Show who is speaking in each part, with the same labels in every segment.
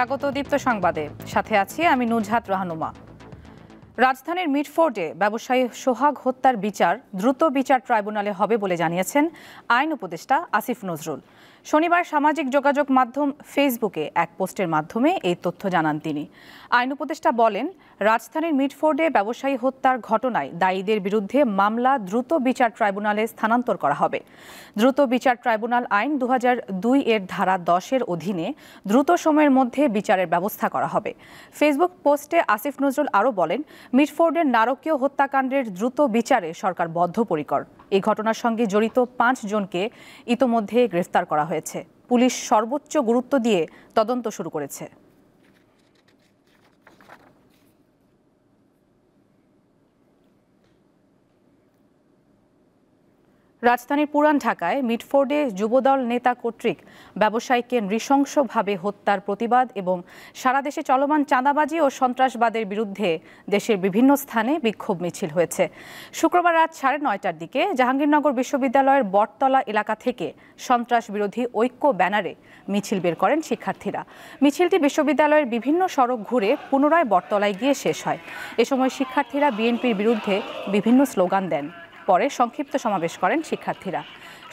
Speaker 1: স্বাগত দীপ্ত সংবাদে, সাথে আছি আমি নুজহাত রাহানুমা। রাজধানীর মিটফোর্ডে ব্যবসায়ী সোহাগ হত্যার বিচার দ্রুত বিচার ট্রাইব্যুনালে হবে বলে জানিয়েছেন আইন উপদেষ্টা আসিফ নজরুল। শনিবার সামাজিক যোগাযোগ মাধ্যম ফেসবুকে এক পোস্টের মাধ্যমে এই তথ্য জানান তিনি। আইন উপদেষ্টা বলেন, রাজধানীর মিটফোর্ডে ব্যবসায়ী হত্যার ঘটনায় দায়ীদের বিরুদ্ধে মামলা দ্রুত বিচার ট্রাইব্যুনালে স্থানান্তর করা হবে। দ্রুত বিচার ট্রাইব্যুনাল আইন 2002 এর ধারা 10-এর অধীনে দ্রুত সময়ের মধ্যে বিচারের ব্যবস্থা করা হবে। ফেসবুক পোস্টে আসিফ নজরুল আরও বলেন, মিটফোর্ডের নারকীয় হত্যাকাণ্ডের দ্রুত বিচারে সরকার বদ্ধপরিকর। এই ঘটনার সঙ্গে জড়িত 5 জনকে ইতোমধ্যে গ্রেফতার করা হয়েছে। পুলিশ সর্বোচ্চ গুরুত্ব দিয়ে তদন্ত শুরু করেছে। রাজধানীর পুরান ঢাকায় মিটফোর্ডে যুবদল নেতা কর্তৃক ব্যবসায়ীকে নৃশংসভাবে হত্যার প্রতিবাদ এবং সারা দেশে চলমান চাঁদাবাজি ও সন্ত্রাসবাদের বিরুদ্ধে দেশের বিভিন্ন স্থানে বিক্ষোভ মিছিল হয়েছে। শুক্রবার রাত 9:30টার দিকে জাহাঙ্গীরনগর বিশ্ববিদ্যালয়ের বটতলা এলাকা থেকে সন্ত্রাস বিরোধী ঐক্য ব্যানারে মিছিল বের করেন শিক্ষার্থীরা। মিছিলটি বিশ্ববিদ্যালয়ের বিভিন্ন সড়ক ঘুরে পুনরায় বটতলায় গিয়ে শেষ হয়। এ সময় শিক্ষার্থীরা বিএনপির বিরুদ্ধে বিভিন্ন স্লোগান দেন। পরে সংক্ষিপ্ত সমাবেশ করেন শিক্ষার্থীরা।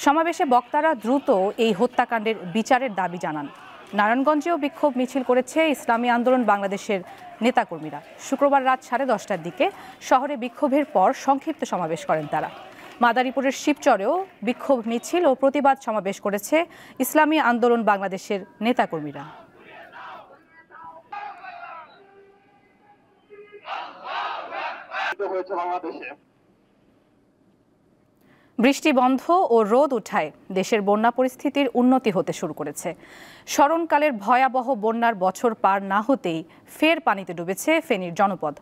Speaker 1: সমাবেশে বক্তারা দ্রুত এই হত্যাকাণ্ডের বিচারের দাবি জানান। নারায়ণগঞ্জেও বিক্ষোভ মিছিল করেছে ইসলামী আন্দোলন বাংলাদেশের নেতাকর্মীরা। শুক্রবার রাত 10:30টার দিকে শহরে বিক্ষোভের পর সংক্ষিপ্ত সমাবেশ করেন তারা। মাদারীপুরের শিবচরেও বিক্ষোভ মিছিল ও প্রতিবাদ সমাবেশ করেছে ইসলামী আন্দোলন বাংলাদেশের নেতাকর্মীরা। বৃষ্টি বন্ধ ও রোদ উঠায় দেশের বন্যা পরিস্থিতির উন্নতি হতে শুরু করেছে। স্মরণকালের ভয়াবহ বন্যার বছর পার না হতেই ফের পানিতে ডুবেছে ফেনীর জনপদ।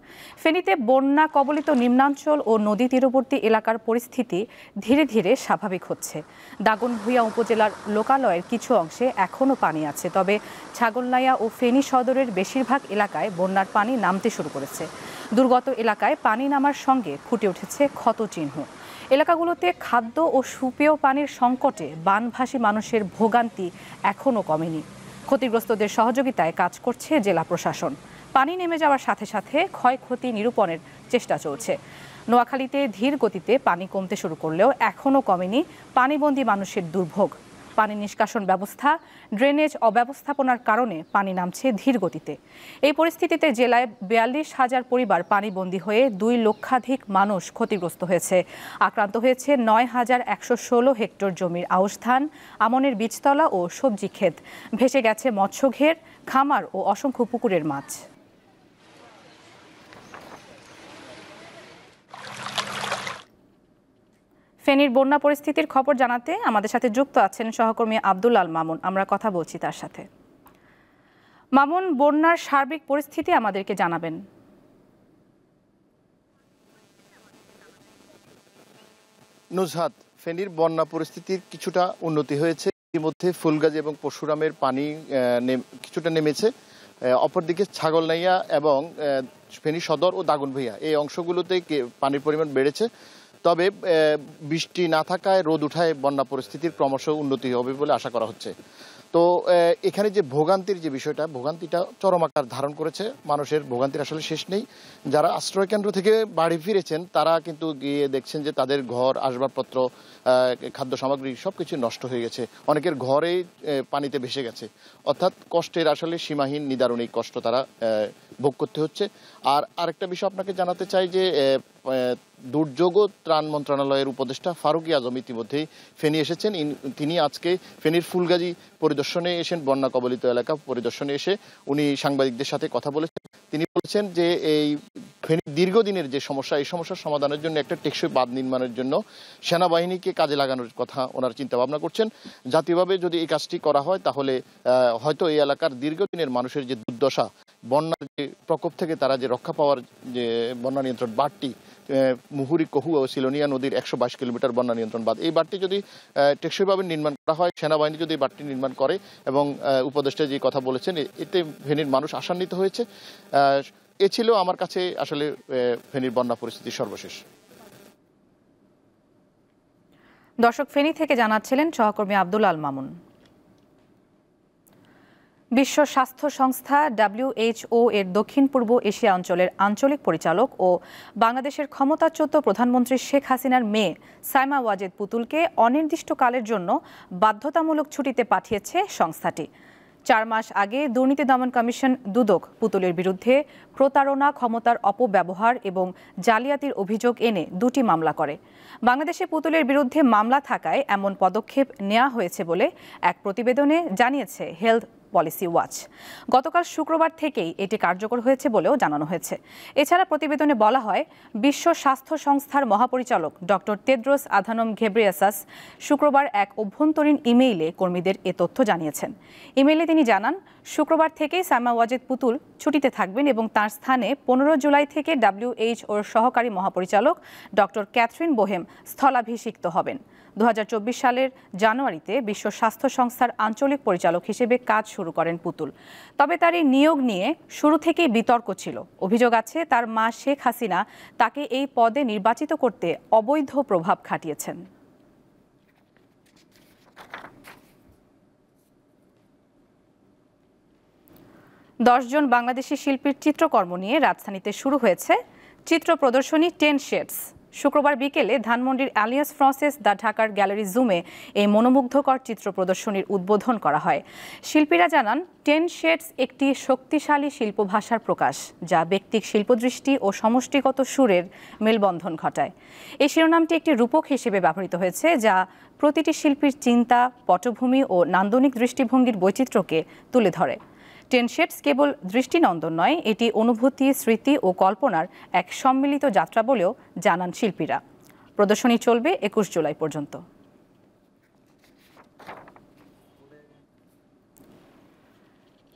Speaker 1: ফেনীতে বন্যা কবলিত নিম্নাঞ্চল ও নদী তীরবর্তী এলাকার পরিস্থিতি ধীরে ধীরে স্বাভাবিক হচ্ছে। দাগনভূঞা উপজেলার লোকালয়ের কিছু অংশে এখনও পানি আছে, তবে ছাগলনাইয়া ও ফেনী সদরের বেশিরভাগ এলাকায় বন্যার পানি নামতে শুরু করেছে। দুর্গত এলাকায় পানি নামার সঙ্গে ফুটে উঠেছে ক্ষতচিহ্ন। এলাকাগুলোতে খাদ্য ও সুপেয় পানির সংকটে বানভাসী মানুষের ভোগান্তি এখনও কমেনি। ক্ষতিগ্রস্তদের সহযোগিতায় কাজ করছে জেলা প্রশাসন। পানি নেমে যাওয়ার সাথে সাথে ক্ষয়ক্ষতি নিরূপণের চেষ্টা চলছে। নোয়াখালীতে ধীর গতিতে পানি কমতে শুরু করলেও এখনও কমেনি পানিবন্দী মানুষের দুর্ভোগ। পানি নিষ্কাশন ব্যবস্থা, ড্রেনেজ অব্যবস্থাপনার কারণে পানি নামছে ধীর গতিতে। এই পরিস্থিতিতে জেলায় 42,000 পরিবার পানিবন্দী হয়ে 2 লক্ষাধিক মানুষ ক্ষতিগ্রস্ত হয়েছে। আক্রান্ত হয়েছে 9,116 হেক্টর জমির আউশ ধান, আমনের বীজতলা ও সবজি ক্ষেত। ভেসে গেছে মৎস্যঘের, খামার ও অসংখ্য পুকুরের মাছ। ফেনীর বন্যা পরিস্থিতির খবর জানাতে আমাদের সাথে যুক্ত আছেন সহকর্মী আব্দুল আল মামুন। আমরা কথা বলছি তার সাথে। মামুন, বন্যার সার্বিক পরিস্থিতি আমাদেরকে জানাবেন।
Speaker 2: নুজহাত, ফেনীর বন্যা পরিস্থিতির কিছুটা উন্নতি হয়েছে। ইতিমধ্যে ফুলগাজী এবং পরশুরামের পানি কিছুটা নেমেছে। অপরদিকে ছাগলনাইয়া এবং ফেনী সদর ও দাগনভূঞা এই অংশগুলোতে পানির পরিমাণ বেড়েছে। তবে বৃষ্টি না থাকায়, রোদ উঠায় বন্যা পরিস্থিতির ক্রমশ উন্নতি হবে বলে আশা করা হচ্ছে। তো এখানে যে ভোগান্তির যে বিষয়টা, ভোগান্তিটা চরম আকার ধারণ করেছে। মানুষের ভোগান্তির আসলে শেষ নেই। যারা আশ্রয় কেন্দ্র থেকে বাড়ি ফিরেছেন তারা কিন্তু গিয়ে দেখছেন যে তাদের ঘর, আসবাবপত্র, খাদ্য সামগ্রী সবকিছু নষ্ট হয়ে গেছে। অনেকের ঘরেই পানিতে ভেসে গেছে। অর্থাৎ কষ্টের আসলে সীমাহীন নিদারুণ এই কষ্ট তারা ভোগ করতে হচ্ছে। আর আরেকটা বিষয় আপনাকে জানাতে চাই যে দুর্যোগ ও ত্রাণ মন্ত্রণালয়ের উপদেষ্টা ফারুক আজম ইতিমধ্যেই ফেনী এসেছেন। তিনি আজকে ফেনীর ফুলগাজী পরিদর্শনে এসেন। বন্যা কবলিত এলাকা পরিদর্শনে এসে উনি সাংবাদিকদের সাথে কথা বলেছেন। তিনি বলেছেন যে এই ফেনীর দীর্ঘদিনের যে সমস্যা, এই সমস্যার সমাধানের জন্য একটা টেকসই বাঁধ নির্মাণের জন্য সেনাবাহিনীকে কাজে লাগানোর কথা ওনার চিন্তা ভাবনা করছেন। জাতীয়ভাবে যদি এই কাজটি করা হয় তাহলে হয়তো এই এলাকার দীর্ঘদিনের মানুষের যে দুর্দশা, বন্যার যে প্রকোপ থেকে তারা যে রক্ষা পাওয়ার যে বন্যা নিয়ন্ত্রণ বাঁধটি, মুহুরী, কহু ও সিলোনিয়া নদীর 122 কিলোমিটার বন্যা নিয়ন্ত্রণ বাঁধ, এই বাঁধটি যদি টেকসইভাবে নির্মাণ করা হয়, সেনাবাহিনী যদি এই বাঁধটি নির্মাণ করে এবং উপদেষ্টা যে কথা বলেছেন, এতে ফেনীর মানুষ আশান্বিত হয়েছে। এ ছিল আমার কাছে আসলে ফেনীর বন্যা পরিস্থিতির সর্বশেষ।
Speaker 1: দর্শক, ফেনী থেকে জানাচ্ছিলেন সহকর্মী আব্দুল আল মামুন। বিশ্ব স্বাস্থ্য সংস্থা WHO এর দক্ষিণ পূর্ব এশিয়া অঞ্চলের আঞ্চলিক পরিচালক ও বাংলাদেশের ক্ষমতাচ্যুত প্রধানমন্ত্রী শেখ হাসিনার মেয়ে সাইমা ওয়াজেদ পুতুলকে অনির্দিষ্টকালের জন্য বাধ্যতামূলক ছুটিতে পাঠিয়েছে সংস্থাটি। 4 মাস আগে দুর্নীতি দমন কমিশন দুদক পুতুলের বিরুদ্ধে প্রতারণা, ক্ষমতার অপব্যবহার এবং জালিয়াতির অভিযোগ এনে 2টি মামলা করে। বাংলাদেশে পুতুলের বিরুদ্ধে মামলা থাকায় এমন পদক্ষেপ নেওয়া হয়েছে বলে এক প্রতিবেদনে জানিয়েছে হেলথ পলিসি ওয়াচ। গতকাল শুক্রবার থেকেই এটি কার্যকর হয়েছে বলেও জানানো হয়েছে। এছাড়া প্রতিবেদনে বলা হয়, বিশ্ব স্বাস্থ্য সংস্থার মহাপরিচালক ডক্টর টেড্রোস আধানম ঘেব্রেয়েসাস শুক্রবার এক অভ্যন্তরীণ ইমেইলে কর্মীদের এ তথ্য জানিয়েছেন। ইমেইলে তিনি জানান, শুক্রবার থেকেই সাইমা ওয়াজেদ পুতুল ছুটিতে থাকবেন এবং তার স্থানে 15 জুলাই থেকে WHOর সহকারী মহাপরিচালক ডক্টর ক্যাথরিন বোহেম স্থলাভিষিক্ত হবেন। 2024 সালের জানুয়ারিতে বিশ্ব স্বাস্থ্য সংস্থার আঞ্চলিক পরিচালক হিসেবে কাজ শুরু করেন পুতুল। তবে তার এই নিয়োগ নিয়ে শুরু থেকেই বিতর্ক ছিল। অভিযোগ আছে তার মা শেখ হাসিনা তাকে এই পদে নির্বাচিত করতে অবৈধ প্রভাব খাটিয়েছেন। জন বাংলাদেশি শিল্পীর চিত্রকর্ম নিয়ে রাজধানীতে শুরু হয়েছে চিত্র প্রদর্শনী 10 শেডস। শুক্রবার বিকেলে ধানমন্ডির অ্যালিয়ান্স ফ্রান্সেস দ্য ঢাকার গ্যালারি জুমে এই মনোমুগ্ধকর চিত্র প্রদর্শনীর উদ্বোধন করা হয়। শিল্পীরা জানান, 10 শেডস একটি শক্তিশালী শিল্পভাষার প্রকাশ, যা ব্যক্তিক শিল্পদৃষ্টি ও সমষ্টিগত সুরের মেলবন্ধন ঘটায়। এই শিরোনামটি একটি রূপক হিসেবে ব্যবহৃত হয়েছে, যা প্রতিটি শিল্পীর চিন্তা, পটভূমি ও নান্দনিক দৃষ্টিভঙ্গির বৈচিত্র্যকে তুলে ধরে। 10 শেডস কেবল দৃষ্টিনন্দন নয়, এটি অনুভূতি, স্মৃতি ও কল্পনার এক সম্মিলিত যাত্রা বলেও জানান শিল্পীরা। প্রদর্শনী চলবে 21 জুলাই পর্যন্ত।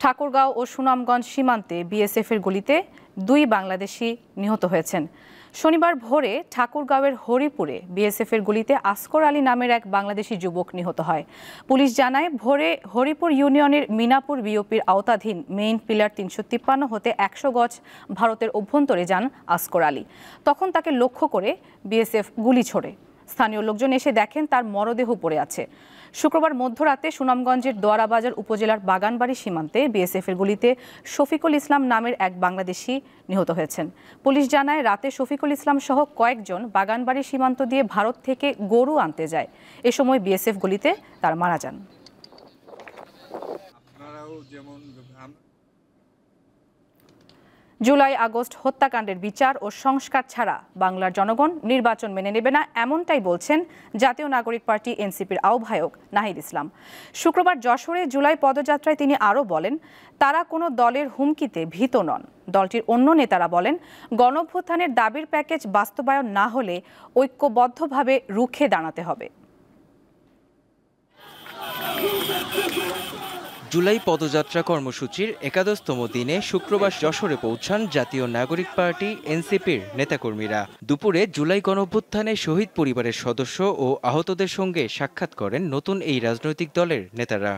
Speaker 1: ঠাকুরগাঁও ও সুনামগঞ্জ সীমান্তে বিএসএফের গুলিতে 2 বাংলাদেশি নিহত হয়েছেন। শনিবার ভোরে ঠাকুরগাঁওয়ের হরিপুরে বিএসএফের গুলিতে আসগর আলী নামের এক বাংলাদেশি যুবক নিহত হয়। পুলিশ জানায়, ভোরে হরিপুর ইউনিয়নের মিনাপুর বিওপির আওতাধীন মেইন পিলার 353 হতে 100 গজ ভারতের অভ্যন্তরে যান আসগর আলী। তখন তাকে লক্ষ্য করে বিএসএফ গুলি ছোড়ে। স্থানীয় লোকজন এসে দেখেন তার মরদেহ পড়ে আছে। শুক্রবার মধ্যরাতে সুনামগঞ্জের দোয়ারাবাজার উপজেলার বাগানবাড়ি সীমান্তে বিএসএফের গুলিতে শফিকুল ইসলাম নামের এক বাংলাদেশি নিহত হয়েছেন। পুলিশ জানায়, রাতে শফিকুল ইসলাম সহ কয়েকজন বাগানবাড়ি সীমান্ত দিয়ে ভারত থেকে গরু আনতে যায়। এ সময় বিএসএফ গুলিতে তারা মারা যান। জুলাই আগস্ট হত্যাকাণ্ডের বিচার ও সংস্কার ছাড়া বাংলার জনগণ নির্বাচন মেনে নেবে না, এমনটাই বলছেন জাতীয় নাগরিক পার্টি এনসিপির আহ্বায়ক নাহিদ ইসলাম। শুক্রবার যশোরে জুলাই পদযাত্রায় তিনি আরও বলেন, তারা কোনো দলের হুমকিতে ভীত নন। দলটির অন্য নেতারা বলেন, গণঅভ্যুত্থানের দাবির প্যাকেজ বাস্তবায়ন না হলে ঐক্যবদ্ধভাবে রুখে দাঁড়াতে হবে।
Speaker 3: জুলাই পদযাত্রা কর্মসূচির 11তম দিনে শুক্রবার যশোরে পৌঁছান জাতীয় নাগরিক পার্টি এনসিপির নেতাকর্মীরা। দুপুরে জুলাই গণঅভ্যুত্থানে শহীদ পরিবারের সদস্য ও আহতদের সঙ্গে সাক্ষাৎ করেন নতুন এই রাজনৈতিক দলের নেতারা।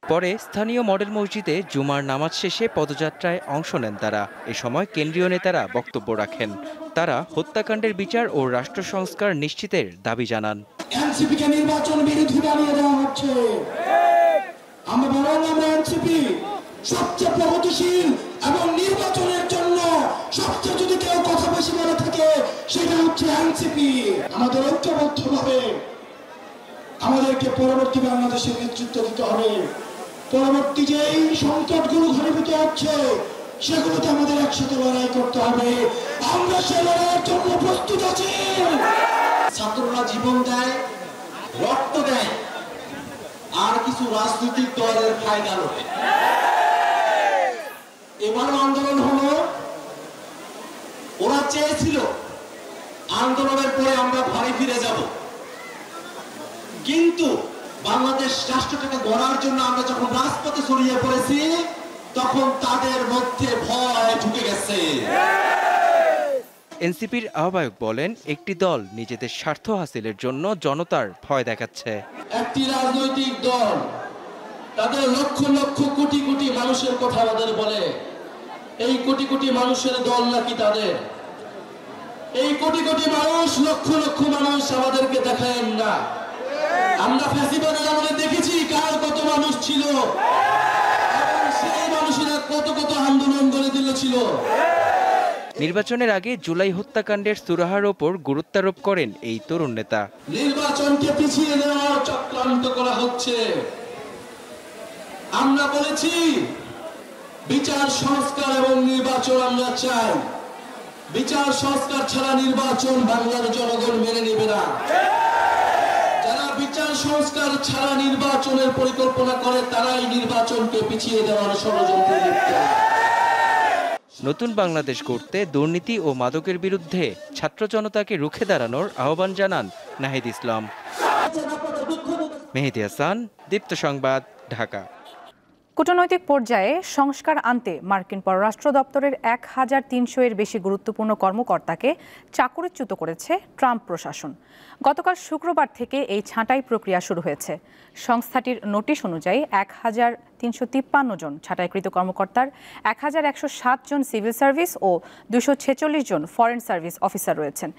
Speaker 3: পরে স্থানীয় মডেল মসজিদে জুমার নামাজ শেষে পদযাত্রায় অংশ নেন তারা। এ সময় কেন্দ্রীয় নেতারা বক্তব্য রাখেন। তারা হত্যাকাণ্ডের বিচার ও রাষ্ট্র সংস্কার নিশ্চিতের দাবি জানান।
Speaker 4: এনসিপিকে নির্বাচন বিরোধী বানিয়ে দেওয়া হচ্ছে। আমরা এনসিপি সবচেয়ে প্রগতিশীল এবং নির্বাচনের জন্য সবচেয়ে যদি কেউ কথা বেশি বলে থাকে সেটা হচ্ছে এনসিপি। আমাদের ঐক্যবদ্ধভাবে আমাদেরকে পরবর্তী বাংলাদেশের নেতৃত্ব দিতে হবে। পরবর্তী যেই সংকটগুলো ঘনীভূত হচ্ছে সেগুলোতে আমাদের একসাথে লড়াই করতে হবে। আমরা সে লড়াইয়ের জন্য প্রস্তুত আছি। ছাত্ররা জীবন দেয়, রক্ত দেয়, আর কিছু রাজনৈতিক দলের ফায়দা লোটে। এবার আন্দোলন হলো, ওরা চেয়েছিল আন্দোলনের পরে আমরা ঘরে ফিরে যাব, কিন্তু বাংলাদেশ রাষ্ট্রটাকে গড়ার জন্য আমরা যখন রাজপথে ছড়িয়ে পড়েছি তখন তাদের মধ্যে ভয় ঢুকে গেছে।
Speaker 3: এনসিপির আহ্বায়ক বলেন, একটি দল নিজেদের স্বার্থ হাসিলের জন্য জনতার ভয় দেখাচ্ছে।
Speaker 4: একটি রাজনৈতিক দল তাদের লক্ষ লক্ষ কোটি কোটি মানুষের কথা আমাদের বলে। এই কোটি কোটি মানুষের দল নাকি তাদের? এই কোটি কোটি মানুষ, লক্ষ লক্ষ মানুষ আমাদেরকে দেখায় না। আমরা ফ্যাসিবাদের আমলে দেখেছি কার কত মানুষ ছিল এবং সেই মানুষেরা কত কত আন্দোলন করে দিয়েছিল।
Speaker 3: নির্বাচনের আগে জুলাই হত্যাকাণ্ডের সুরাহার ওপর গুরুত্বারোপ করেন এই তরুণ নেতা।
Speaker 4: নির্বাচনকে পিছিয়ে দেওয়ার চক্রান্ত করা হচ্ছে। আমরা বলেছি বিচার সংস্কার এবং নির্বাচন আমরা চাই। বিচার সংস্কার ছাড়া নির্বাচন বাংলার জনগণ মেনে নেবে না। যারা বিচার সংস্কার ছাড়া নির্বাচনের পরিকল্পনা করে তারাই নির্বাচনকে পিছিয়ে দেওয়ার ষড়যন্ত্রে লিপ্ত।
Speaker 3: নতুন বাংলাদেশ গড়তে দুর্নীতি ও মাদকের বিরুদ্ধে ছাত্র জনতাকে রুখে দাঁড়ানোর আহ্বান জানান নাহিদ ইসলাম। মেহেদী হাসান, দীপ্ত সংবাদ, ঢাকা।
Speaker 1: কূটনৈতিক পর্যায়ে সংস্কার আনতে মার্কিন পররাষ্ট্র দপ্তরের ১,৩০০-এর বেশি গুরুত্বপূর্ণ কর্মকর্তাকে চাকরিচ্যুত করেছে ট্রাম্প প্রশাসন। গতকাল শুক্রবার থেকে এই ছাঁটাই প্রক্রিয়া শুরু হয়েছে। সংস্থাটির নোটিশ অনুযায়ী ১,৩৫৩ জন ছাঁটাইকৃত কর্মকর্তার ১,১৬০ জন সিভিল সার্ভিস ও ২৪৬ জন ফরেন সার্ভিস অফিসার রয়েছেন।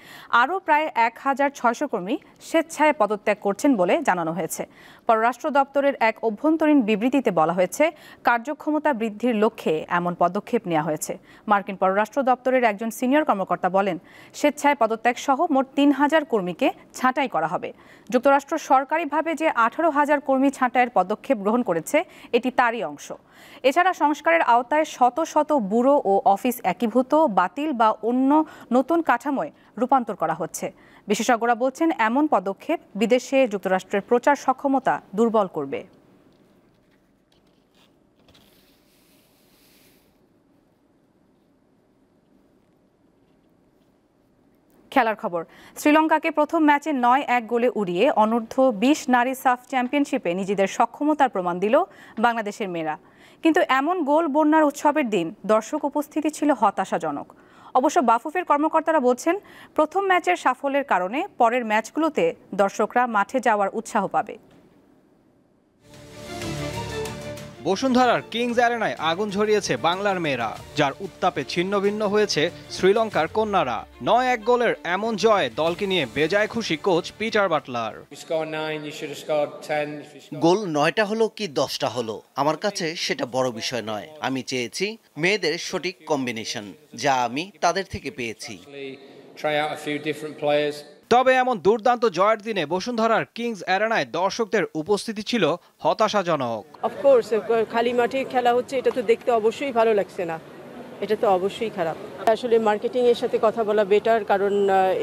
Speaker 1: আরও প্রায় ১,৬০০ কর্মী স্বেচ্ছায় পদত্যাগ করছেন বলে জানানো হয়েছে। পররাষ্ট্র দপ্তরের এক অভ্যন্তরীণ বিবৃতিতে বলা হয়েছে, কার্যক্ষমতা বৃদ্ধির লক্ষ্যে এমন পদক্ষেপ নেওয়া হয়েছে। মার্কিন পররাষ্ট্র দপ্তরের একজন সিনিয়র কর্মকর্তা বলেন, স্বেচ্ছায় পদত্যাগ সহ মোট ৩,০০০ কর্মীকে ছাঁটাই করা হবে। যুক্তরাষ্ট্র সরকারিভাবে যে ১৮,০০০ কর্মী ছাঁটাইয়ের পদক্ষেপ গ্রহণ করেছে, এটি তারই অংশ। এছাড়া সংস্কারের আওতায় শত শত ব্যুরো ও অফিস একীভূত, বাতিল বা অন্য নতুন কাঠামোয় রূপান্তর করা হচ্ছে। বিশেষজ্ঞরা বলছেন, এমন পদক্ষেপ বিদেশে যুক্তরাষ্ট্রের প্রচার সক্ষমতা দুর্বল করবে। খেলার খবর। শ্রীলঙ্কাকে প্রথম ম্যাচে ৯-১ গোলে উড়িয়ে অনূর্ধ্ব-২০ নারী সাফ চ্যাম্পিয়নশিপে নিজেদের সক্ষমতার প্রমাণ দিল বাংলাদেশের মেয়েরা। কিন্তু এমন গোল বন্যার উৎসবের দিন দর্শক উপস্থিতি ছিল হতাশাজনক। অবশ্য বাফুফের কর্মকর্তারা বলছেন, প্রথম ম্যাচের সাফল্যের কারণে পরের ম্যাচগুলোতে দর্শকরা মাঠে যাওয়ার উৎসাহ পাবে।
Speaker 5: বসুন্ধরার কিংস অ্যারেনায় আগুন ঝরিয়েছে বাংলার মেয়েরা, যার উত্তাপে ছিন্নভিন্ন হয়েছে শ্রীলঙ্কার কন্যারা। ৯-১ গোলের এমন জয় দলকে নিয়ে বেজায় খুশি কোচ পিটার বাটলার।
Speaker 6: গোল ৯টা হলো কি 10টা হলো, আমার কাছে সেটা বড় বিষয় নয়। আমি চেয়েছি মেয়েদের সঠিক কম্বিনেশন, যা আমি তাদের থেকে পেয়েছি।
Speaker 5: তবে এমন দুর্দান্ত জয়ের দিনে বসুন্ধরার কিংস অ্যারেনায় দর্শকদের উপস্থিতি ছিল হতাশাজনক।
Speaker 7: অফকোর্স খালি মাঠে খেলা হচ্ছে, এটা তো দেখতে অবশ্যই ভালো লাগছে না, এটা তো অবশ্যই খারাপ। আসলে মার্কেটিং এর সাথে কথা বলা বেটার, কারণ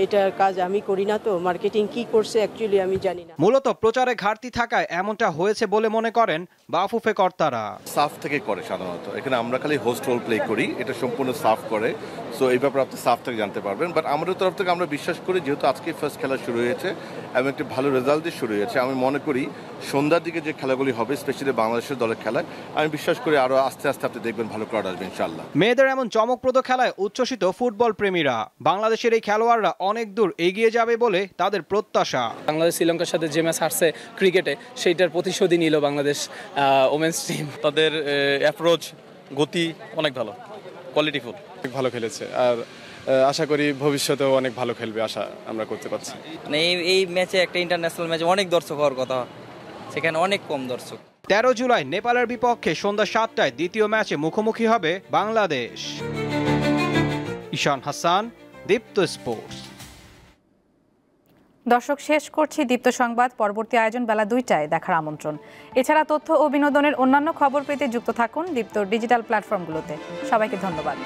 Speaker 7: এটার কাজ আমি করি না, তো মার্কেটিং কি করছে অ্যাকচুয়ালি আমি জানি না।
Speaker 5: মূলত প্রচারে ঘাটতি থাকায় এমনটা হয়েছে বলে মনে করেন বাফুফে কর্তারা।
Speaker 8: সাফ থেকে করে সাধারণত, এখানে আমরা খালি হোস্ট রোল প্লে করি, এটা সম্পূর্ণ সাফ করে। সো এই ব্যাপারে আপনি সাফ থেকে জানতে পারবেন। বাট আমাদের তরফ থেকে আমরা বিশ্বাস করি, যেহেতু আজকে ফার্স্ট খেলা শুরু হয়েছে এবং একটি ভালো রেজাল্ট দিয়ে শুরু হয়েছে, আমি মনে করি সন্ধ্যার দিকে যে খেলাগুলি হবে, স্পেশালি বাংলাদেশের দলের খেলায়, আমি বিশ্বাস করি আরো আস্তে আস্তে আপনি দেখবেন ভালো ক্রাউড আসবে ইনশাআল্লাহ।
Speaker 5: মেয়েদের এমন চমকপ্রদ খেলায় উচ্ছ্বসিত ফুটবল প্রেমীরা। বাংলাদেশের এই খেলোয়াড়রা অনেক দূর এগিয়ে যাবে বলে তাদের প্রত্যাশা।
Speaker 9: বাংলাদেশ শ্রীলঙ্কার সাথে যে ম্যাচ হারছে ক্রিকেটে, সেইটার প্রতিশোধই নিল বাংলাদেশ ওমেন্স টিম।
Speaker 10: তাদের অ্যাপ্রোচ, গতি অনেক ভালো, কোয়ালিটিফুল,
Speaker 11: অনেক ভালো খেলেছে। আর আশা করি ভবিষ্যতেও অনেক ভালো খেলবে, আশা আমরা করতে পারছি।
Speaker 12: মানে এই ম্যাচে একটা ইন্টারন্যাশনাল ম্যাচে অনেক দর্শক হওয়ার কথা, সেখানে অনেক কম দর্শক।
Speaker 5: 13 জুলাই নেপালের বিপক্ষে সন্ধ্যা 7টায় দ্বিতীয় ম্যাচে মুখোমুখি হবে বাংলাদেশ। ঈশান হাসান, দীপ্ত স্পোর্টস।
Speaker 1: দর্শক, শেষ করছি দীপ্ত সংবাদ। পরবর্তী আয়োজন বেলা 2টায় দেখার আমন্ত্রণ। এছাড়া তথ্য ও বিনোদনের অন্যান্য খবর পেতে যুক্ত থাকুন দীপ্তর ডিজিটাল প্ল্যাটফর্মগুলোতে। সবাইকে ধন্যবাদ।